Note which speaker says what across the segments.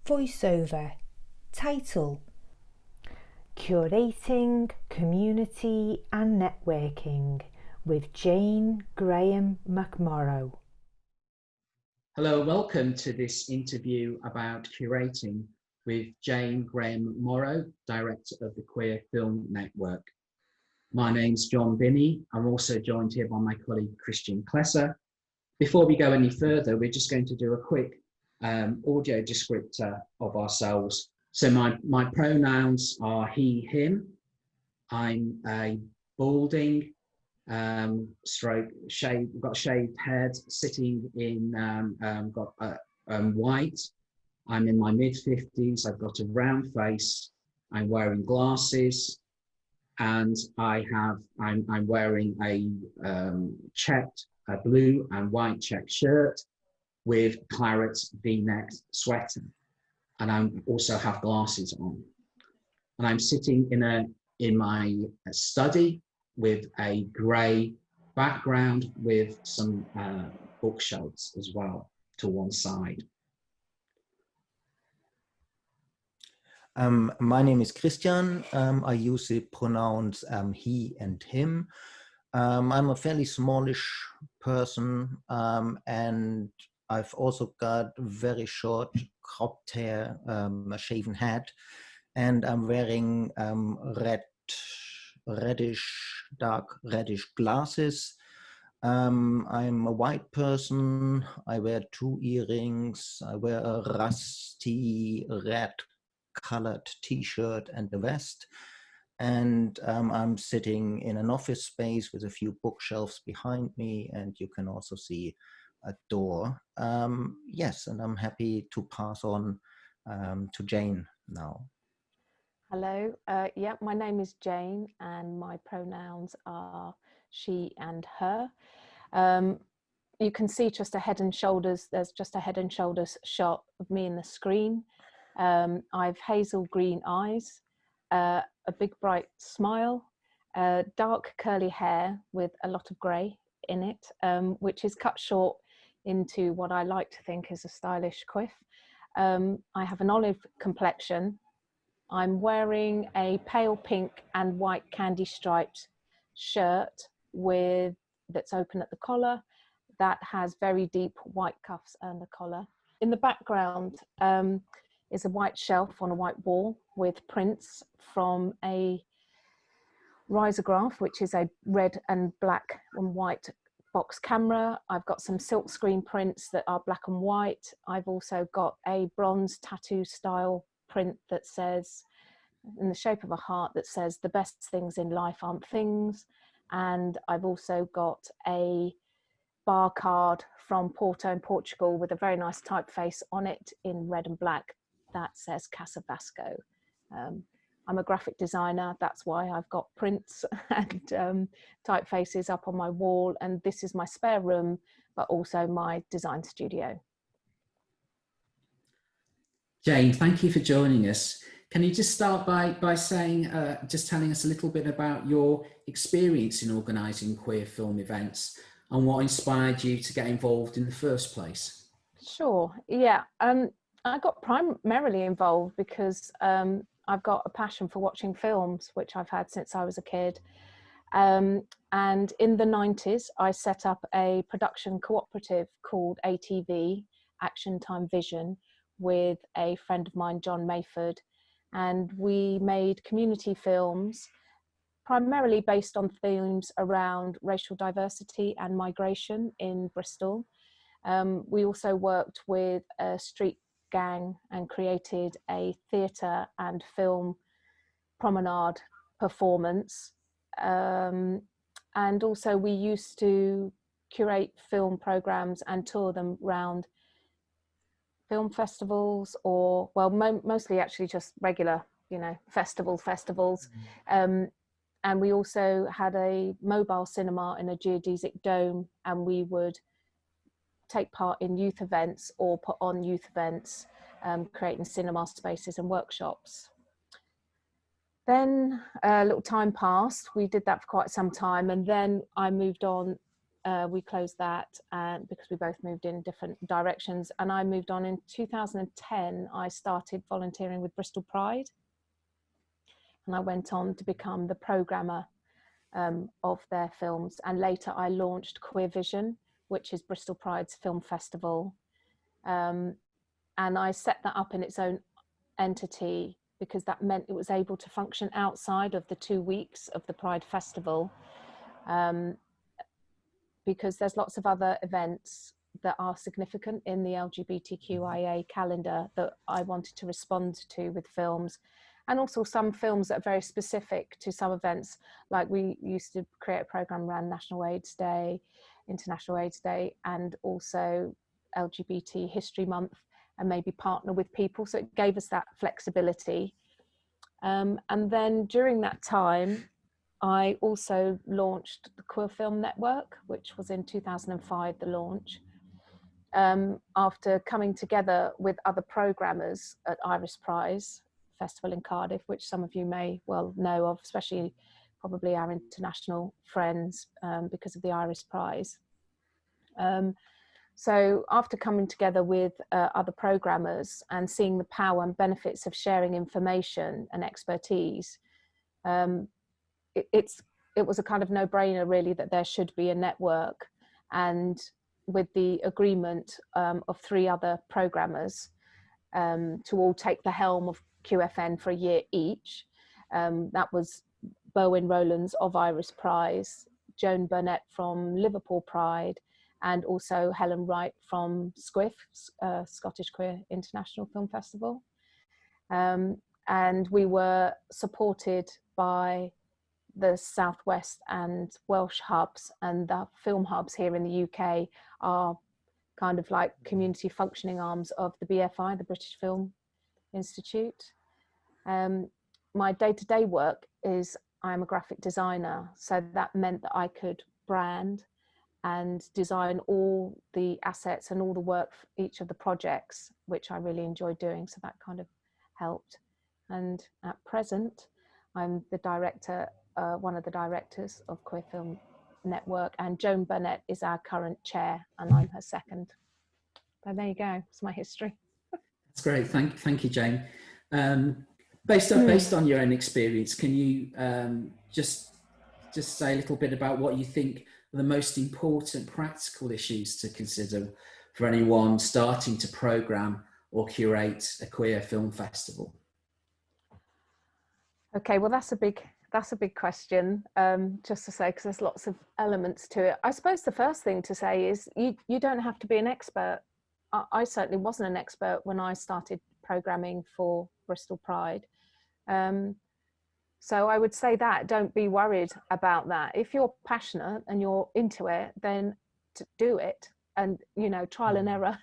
Speaker 1: Voiceover. Title: Curating Community and Networking with Jayne Graham McMorrow.
Speaker 2: Hello, welcome to this interview about curating with Jayne Graham McMorrow, Director of the Queer Film Network. My name's Binnie. I'm also joined here by my colleague Christian Klesse. Before we go any further, we're just going to do a quick audio descriptor of ourselves. So my pronouns are he, him. I'm a balding, got a shaved head, sitting in, white. I'm in my mid-50s, I've got a round face, I'm wearing glasses, and I'm wearing a checked, blue and white checked shirt with claret V-neck sweater. And I also have glasses on. And I'm sitting in my study with a grey background with some bookshelves as well to one side.
Speaker 3: My name is Christian. I use the pronouns he and him. I'm a fairly smallish person, and I've also got very short cropped hair, a shaven head, and I'm wearing dark reddish glasses. I'm a white person. I wear 2 earrings. I wear a rusty red colored t-shirt and a vest. And I'm sitting in an office space with a few bookshelves behind me, and you can also see a door. Yes, and I'm happy to pass on to Jayne now.
Speaker 4: Hello, yeah, my name is Jayne and my pronouns are she and her. You can see just a head and shoulders, there's just a head and shoulders shot of me in the screen. I've hazel green eyes, a big bright smile, dark curly hair with a lot of grey in it, which is cut short into what I like to think is a stylish quiff. I have an olive complexion. I'm wearing a pale pink and white candy striped shirt that's open at the collar, that has very deep white cuffs and a collar. In the background is a white shelf on a white wall with prints from a risograph, which is a red and black and white box camera. I've got some silk screen prints that are black and white. I've also got a bronze tattoo style print that says, in the shape of a heart, that says the best things in life aren't things. And I've also got a bar card from Porto in Portugal with a very nice typeface on it in red and black that says Casa Vasco. I'm a graphic designer, that's why I've got prints and typefaces up on my wall, and this is my spare room, but also my design studio.
Speaker 2: Jayne, thank you for joining us. Can you just start by saying, just telling us a little bit about your experience in organising queer film events and what inspired you to get involved in the first place? Sure,
Speaker 4: yeah. I got primarily involved because I've got a passion for watching films, which I've had since I was a kid. And in the 90s, I set up a production cooperative called ATV, Action Time Vision, with a friend of mine, John Mayford. And we made community films primarily based on themes around racial diversity and migration in Bristol. We also worked with a street gang and created a theatre and film promenade performance. And also we used to curate film programmes and tour them around film festivals, or well, mostly actually just regular, festivals. And we also had a mobile cinema in a geodesic dome, and we would take part in youth events or put on youth events, creating cinema spaces and workshops. Then a little time passed, we did that for quite some time, and then I moved on we closed that because we both moved in different directions, and I moved on in 2010. I started volunteering with Bristol Pride, and I went on to become the programmer of their films, and later I launched Queer Vision, which is Bristol Pride's film festival, and I set that up in its own entity because that meant it was able to function outside of the 2 weeks of the Pride Festival, because there's lots of other events that are significant in the LGBTQIA calendar that I wanted to respond to with films, and also some films that are very specific to some events. Like we used to create a program around National AIDS Day, International AIDS Day, and also LGBT History Month, and maybe partner with people. So it gave us that flexibility. And then during that time, I also launched the Queer Film Network, which was in 2005, the launch, after coming together with other programmers at Iris Prize Festival in Cardiff, which some of you may well know of, especially probably our international friends, because of the Iris Prize. So after coming together with other programmers and seeing the power and benefits of sharing information and expertise, it was a kind of no-brainer really that there should be a network. And with the agreement of 3 other programmers to all take the helm of QFN for a year each, that was Bowen Rowlands of Iris Prize, Joan Burnett from Liverpool Pride, and also Helen Wright from SQUIF, Scottish Queer International Film Festival. And we were supported by the Southwest and Welsh hubs, and the film hubs here in the UK are kind of like community functioning arms of the BFI, the British Film Institute. My day-to-day work is I'm a graphic designer, so that meant that I could brand and design all the assets and all the work for each of the projects, which I really enjoyed doing, so that kind of helped. And at present, I'm the director, one of the directors of Queer Film Network, and Joan Burnett is our current chair, and I'm her second. So there you go, it's my history.
Speaker 2: That's great, thank you, Jayne. Based on your own experience, can you just say a little bit about what you think are the most important practical issues to consider for anyone starting to programme or curate a queer film festival?
Speaker 4: Okay, well that's a big question, just to say, because there's lots of elements to it. I suppose the first thing to say is you don't have to be an expert. I certainly wasn't an expert when I started programming for Bristol Pride. So I would say that, don't be worried about that. If you're passionate and you're into it, then to do it. And, you know, trial and error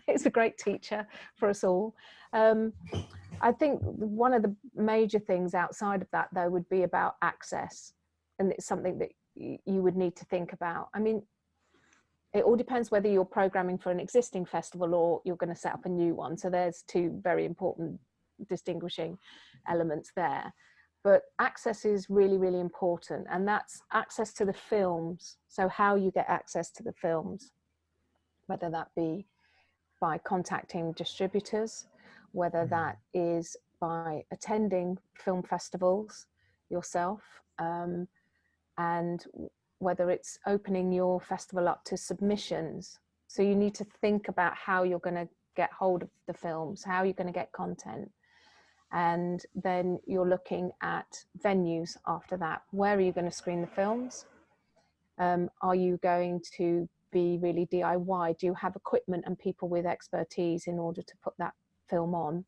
Speaker 4: is a great teacher for us all. I think one of the major things outside of that, though, would be about access. And it's something that you would need to think about. I mean, it all depends whether you're programming for an existing festival or you're going to set up a new one. So there's 2 very important distinguishing elements there. But access is really, really important. And that's access to the films. So how you get access to the films, whether that be by contacting distributors, whether that is by attending film festivals yourself, and whether it's opening your festival up to submissions. So you need to think about how you're going to get hold of the films, how you're going to get content. And then you're looking at venues after that. Where are you going to screen the films? Are you going to be really DIY? Do you have equipment and people with expertise in order to put that film on?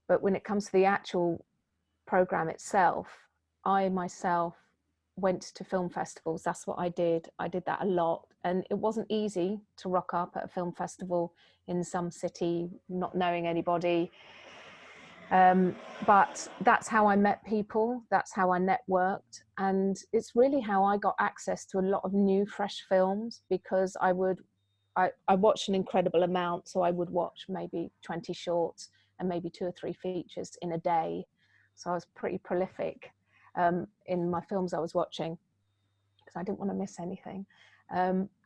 Speaker 4: But when it comes to the actual program itself, I myself went to film festivals. That's what I did. I did that a lot. And it wasn't easy to rock up at a film festival in some city, not knowing anybody. But that's how I met people. That's how I networked. And it's really how I got access to a lot of new, fresh films, because I watched an incredible amount. So I would watch maybe 20 shorts and maybe 2 or 3 features in a day. So I was pretty prolific in my films I was watching. because I didn't want to miss anything.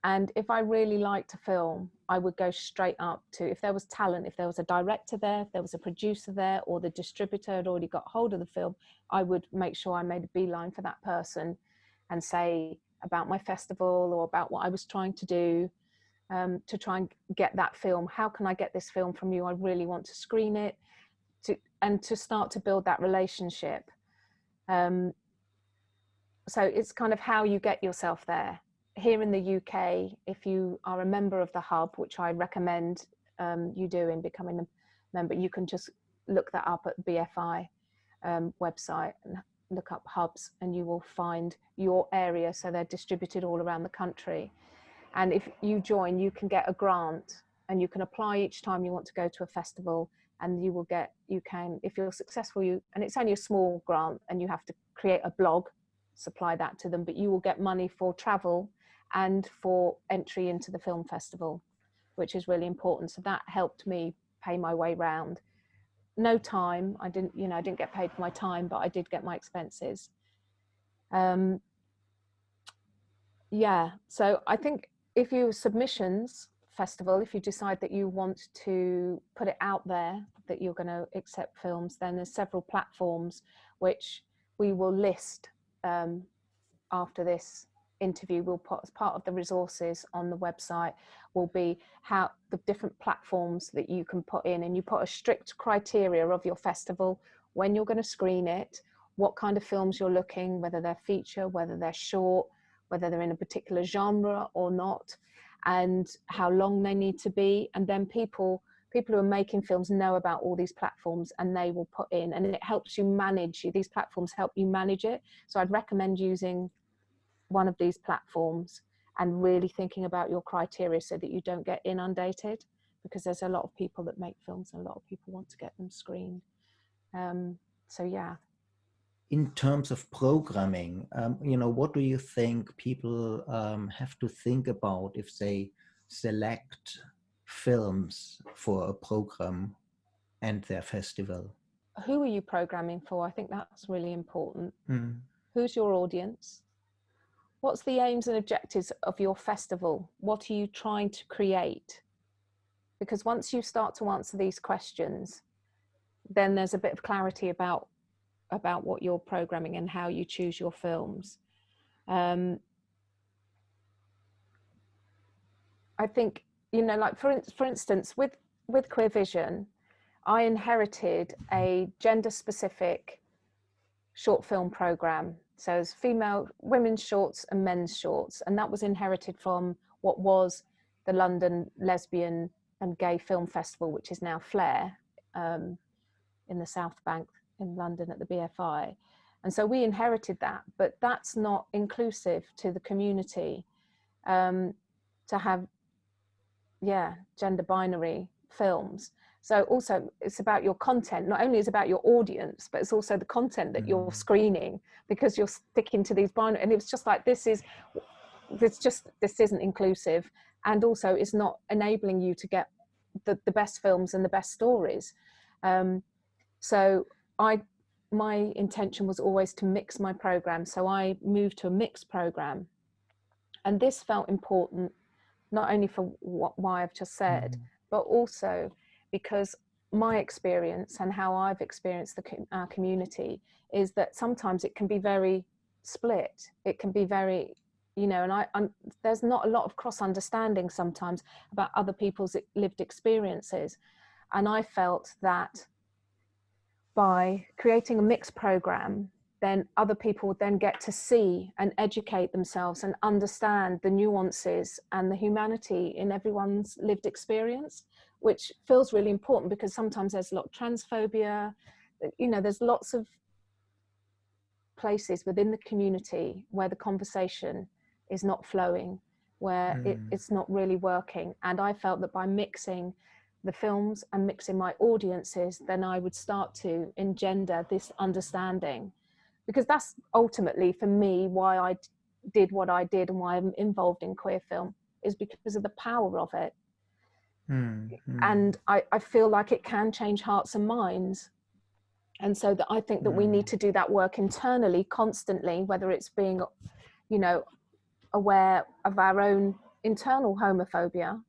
Speaker 4: And if I really liked a film, I would go straight up to, if there was talent, if there was a director there, if there was a producer there, or the distributor had already got hold of the film, I would make sure I made a beeline for that person and say about my festival or about what I was trying to do, to try and get that film. How can I get this film from you? I really want to screen it, and to start to build that relationship. So it's kind of how you get yourself there. Here in the UK, if you are a member of the hub, which I recommend you do in becoming a member, you can just look that up at BFI website and look up hubs, and you will find your area. So they're distributed all around the country. And if you join, you can get a grant, and you can apply each time you want to go to a festival, and you will get, you can, if you're successful, and it's only a small grant, and you have to create a blog, supply that to them, but you will get money for travel and for entry into the film festival, which is really important. So that helped me pay my way round. No time, I didn't get paid for my time, but I did get my expenses. Yeah, so I think if you submissions festival, if you decide that you want to put it out there, that you're going to accept films, then there's several platforms which we will list after this interview. We'll put as part of the resources on the website will be how the different platforms that you can put in, and you put a strict criteria of your festival, when you're going to screen it, what kind of films you're looking, whether they're feature, whether they're short, whether they're in a particular genre or not, and how long they need to be. And then people who are making films know about all these platforms, and they will put in, and it helps you manage, these platforms help you manage it. So I'd recommend using one of these platforms and really thinking about your criteria so that you don't get inundated, because there's a lot of people that make films and a lot of people want to get them screened. So yeah.
Speaker 3: In terms of programming, what do you think people have to think about if they select films for a program and their festival?
Speaker 4: Who are you programming for? I think that's really important.
Speaker 3: Mm.
Speaker 4: Who's your audience? What's the aims and objectives of your festival? What are you trying to create? Because once you start to answer these questions, then there's a bit of clarity about what you're programming and how you choose your films. I think, like for instance, with Queer Vision, I inherited a gender-specific short film program. So it's women's shorts and men's shorts, and that was inherited from what was the London Lesbian and Gay Film Festival, which is now Flare, in the South Bank in London at the BFI. And so we inherited that, but that's not inclusive to the community, to have, gender binary films. So also it's about your content. Not only is it about your audience, but it's also the content that you're screening, because you're sticking to these binary, and it's just like, this isn't inclusive. And also it's not enabling you to get the best films and the best stories. So my intention was always to mix my program. So I moved to a mixed program, and this felt important, not only for why I've just said, but also because my experience and how I've experienced our community is that sometimes it can be very split. It can be very, and there's not a lot of cross understanding sometimes about other people's lived experiences. And I felt that by creating a mixed program, then other people would then get to see and educate themselves and understand the nuances and the humanity in everyone's lived experience, which feels really important, because sometimes there's a lot of transphobia. There's lots of places within the community where the conversation is not flowing, where it's not really working. And I felt that by mixing the films and mixing my audiences, then I would start to engender this understanding, because that's ultimately for me why I did what I did and why I'm involved in queer film, is because of the power of it. And I feel like it can change hearts and minds. And so that I think that we need to do that work internally constantly, whether it's being, aware of our own internal homophobia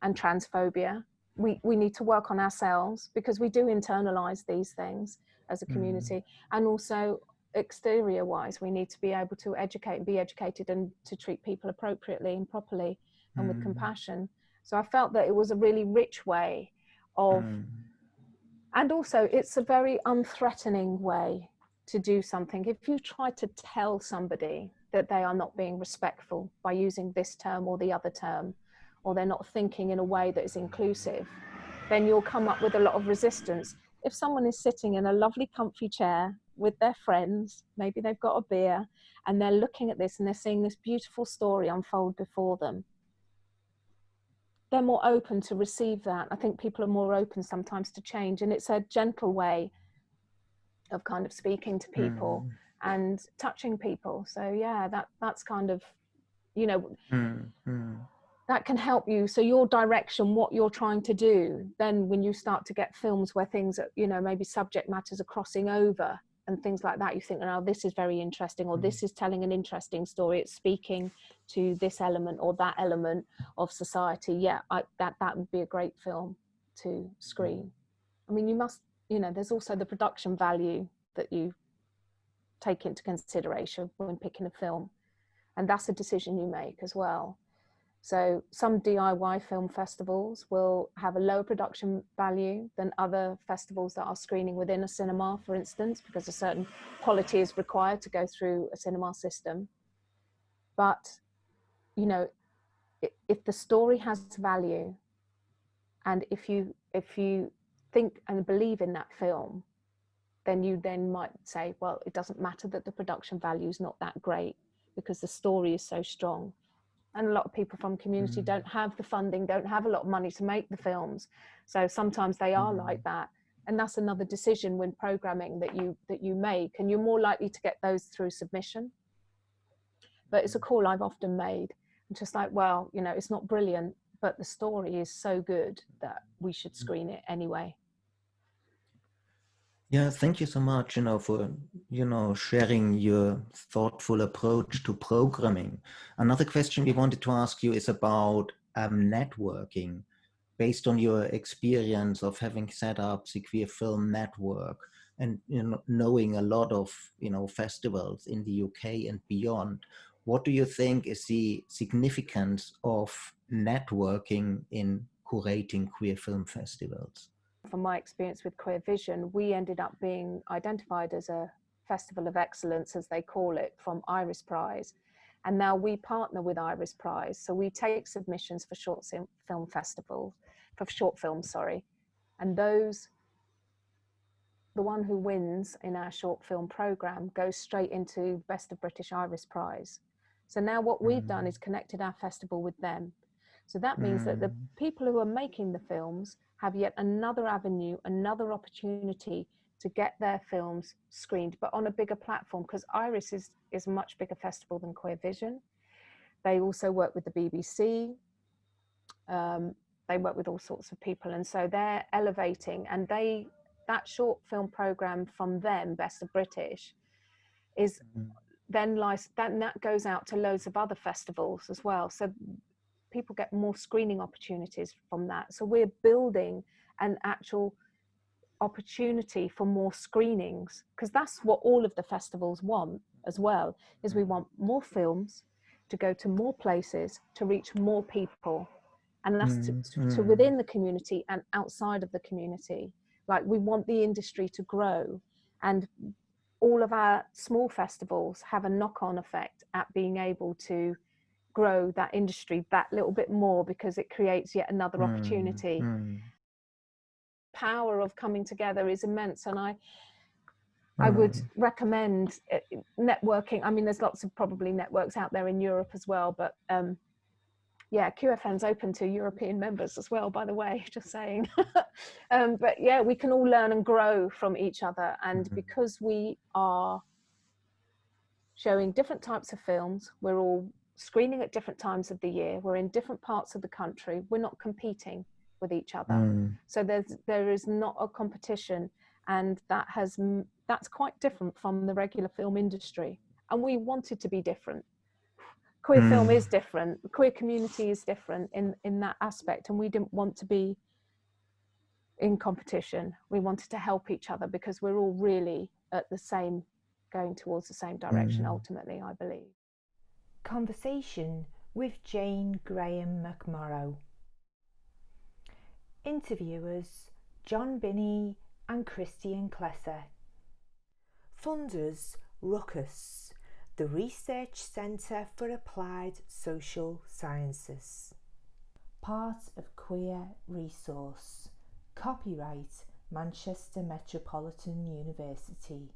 Speaker 4: and transphobia. We need to work on ourselves, because we do internalize these things as a community. And also exterior wise, we need to be able to educate and be educated, and to treat people appropriately and properly and with compassion. So I felt that it was a really rich way of, and also it's a very unthreatening way to do something. If you try to tell somebody that they are not being respectful by using this term or the other term, or they're not thinking in a way that is inclusive, then you'll come up with a lot of resistance. If someone is sitting in a lovely comfy chair with their friends, maybe they've got a beer, and they're looking at this and they're seeing this beautiful story unfold before them, they're more open to receive that. I think people are more open sometimes to change, and it's a gentle way of kind of speaking to people and touching people. So yeah, that's kind of, you know, that can help you. So your direction, what you're trying to do, then when you start to get films where things, you know, maybe subject matters are crossing over and things like that, you think, oh, this is very interesting, or this is telling an interesting story, it's speaking to this element or that element of society. Yeah, that would be a great film to screen. I mean, you must, you know, there's also the production value that you take into consideration when picking a film, and that's a decision you make as well. So some DIY film festivals will have a lower production value than other festivals that are screening within a cinema, for instance, because a certain quality is required to go through a cinema system. But, you know, if the story has value, and if you think and believe in that film, then you then might say, well, it doesn't matter that the production value is not that great, because the story is so strong. And a lot of people from community don't have the funding, don't have a lot of money to make the films. So sometimes they are like that. And that's another decision when programming that you make, and you're more likely to get those through submission. But it's a call I've often made. I'm just like, well, you know, it's not brilliant, but the story is so good that we should screen it anyway.
Speaker 3: Yeah, thank you so much, for, sharing your thoughtful approach to programming. Another question we wanted to ask you is about networking, based on your experience of having set up the Queer Film Network, and knowing a lot of festivals in the UK and beyond. What do you think is the significance of networking in curating queer film festivals?
Speaker 4: From my experience with Queer Vision, we ended up being identified as a Festival of Excellence, as they call it, from Iris Prize. And now we partner with Iris Prize. So we take submissions for short film festivals, for short films, sorry. And those, the one who wins in our short film program goes straight into Best of British Iris Prize. So now what we've done is connected our festival with them. So that means that the people who are making the films have yet another avenue, another opportunity to get their films screened, but on a bigger platform, because Iris is a much bigger festival than Queer Vision. They also work with the BBC. They work with all sorts of people. And so they're elevating, and that short film program from them, Best of British, is then that goes out to loads of other festivals as well. So people get more screening opportunities from that. So we're building an actual opportunity for more screenings, because that's what all of the festivals want as well, is we want more films to go to more places, to reach more people, and that's to within the community and outside of the community. Like, we want the industry to grow, and all of our small festivals have a knock-on effect at being able to grow that industry that little bit more, because it creates yet another opportunity. Power of coming together is immense, and I would recommend networking. I mean, there's lots of probably networks out there in Europe as well, but yeah, QFN's open to European members as well, by the way, just saying. But yeah, we can all learn and grow from each other, and because we are showing different types of films, we're all screening at different times of the year, we're in different parts of the country, we're not competing with each other. So there is not a competition, and that's quite different from the regular film industry. And we wanted to be different. queer film is different. The queer community is different in that aspect, and we didn't want to be in competition. We wanted to help each other because we're all really at the same, going towards the same direction ultimately, I believe.
Speaker 1: Conversation with Jayne Graham McMorrow. Interviewers Binnie and Klesse. Funders Ruckus, the Research Centre for Applied Social Sciences. Part of Queer Resource. Copyright Manchester Metropolitan University.